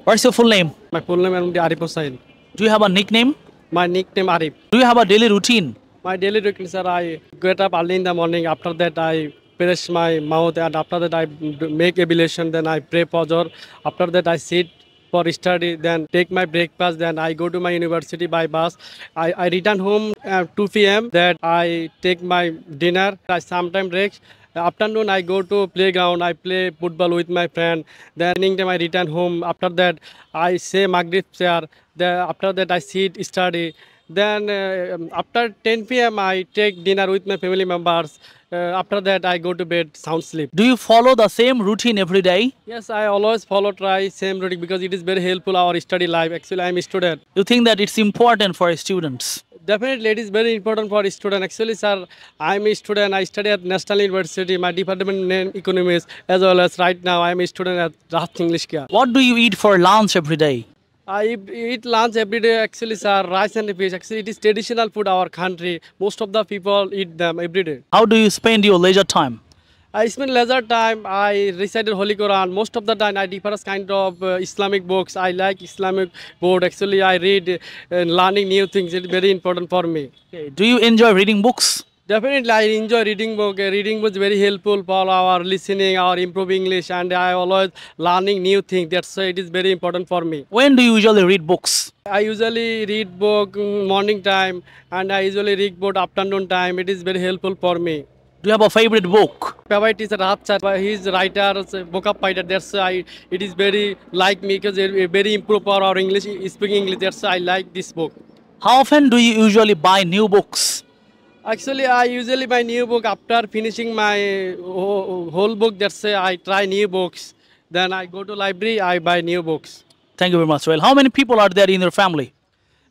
What's your full name? My full name is Arif Hussain. Do you have a nickname? My nickname Arif. Do you have a daily routine? My daily routine, sir, I get up early in the morning. After that, I brush my mouth, and after that, I make ablution. Then I pray fajr. After that, I sit for study. Then take my breakfast. Then I go to my university by bus. I return home at 2 p.m. That I take my dinner. I sometimes rest. Afternoon, I go to playground. I play football with my friend. Then evening time, I return home. After that, I say Maghrib prayer. Then after that, I sit study. Then after 10 p.m. I take dinner with my family members. After that I go to bed, sound sleep. Do you follow the same routine every day? Yes, I always follow try same routine because it is very helpful our study life. Actually, I am a student. You think that it's important for students? Definitely, it is very important for a student. Actually, sir, I am a student. I study at National University. My department name economics, as well as right now I am a student at Rahat English Care. What do you eat for lunch every day? I eat lunch every day. Actually, sir, rice and fish. Actually, it is traditional food our country. Most of the people eat them every day. How do you spend your leisure time? I spend leisure time. I recited Holy Quran. Most of the time, I different kind of Islamic books. I like Islamic book. Actually, I read learning new things. It's very important for me. Okay. Do you enjoy reading books? Definitely, I enjoy reading book. Reading was very helpful for our listening, our improving English, and I always learning new things. That's why it is very important for me. When do you usually read books? I usually read book morning time, and I usually read book afternoon time. It is very helpful for me. Do you have a favorite book? Favorite is Rahat Sir. His writer, book of writer. That's why it is very like me because it very improve for our English speaking English. That's why I like this book. How often do you usually buy new books? Actually, I usually buy new book after finishing my whole book. That's why I try new books. Then I go to library. I buy new books. Thank you very much. Well, how many people are there in your family?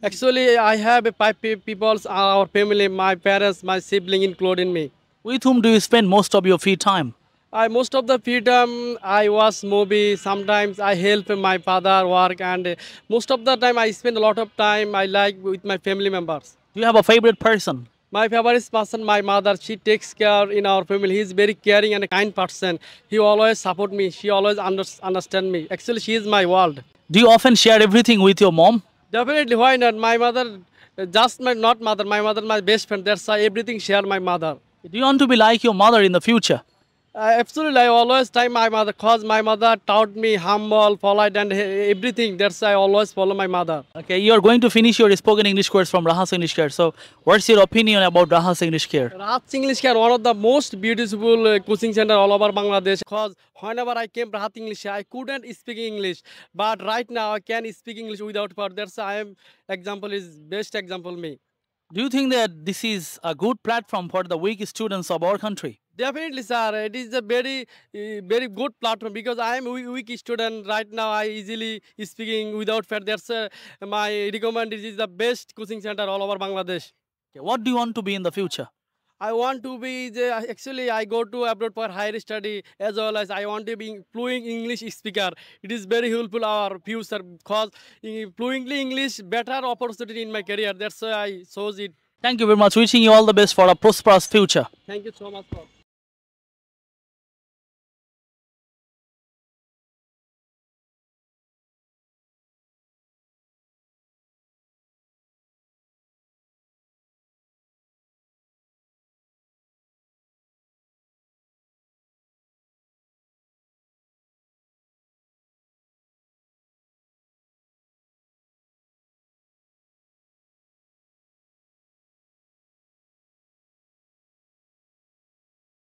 Actually, I have five people. Our family, my parents, my sibling, including me. With whom do you spend most of your free time? Most of the free time I watch movie. Sometimes I help my father work, and most of the time I spend a lot of time I like with my family members. Do you have a favorite person? My favorite person, my mother. She takes care in our family. He is very caring and a kind person. He always support me. She always understand me. Actually, she is my world. Do you often share everything with your mom? Definitely, why not? My mother, just my not mother. My mother, my best friend. That's why everything share my mother. Do you want to be like your mother in the future? Absolutely, I always try my mother because my mother taught me humble, polite, and everything. That's why I always follow my mother. Okay, you are going to finish your spoken English course from Rahas English Care. So, what's your opinion about Rahas English Care? Rahat English Care, one of the most beautiful coaching center all over Bangladesh. Because whenever I came to Rahat English, I couldn't speak English, but right now I can speak English without part. That's why I am example is best example me. Do you think that this is a good platform for the weak students of our country? Definitely, sir. It is a very good platform because I am a weak student right now. I easily speaking without fear. That's my recommend. It is the best coaching center all over Bangladesh. Okay, what do you want to be in the future? I want to be actually I go to abroad for higher study as well as I want to be fluent English speaker. It is very helpful our future because fluently English better opportunity in my career. That's why I chose it. Thank you very much. Wishing you all the best for a prosperous future. Thank you so much for.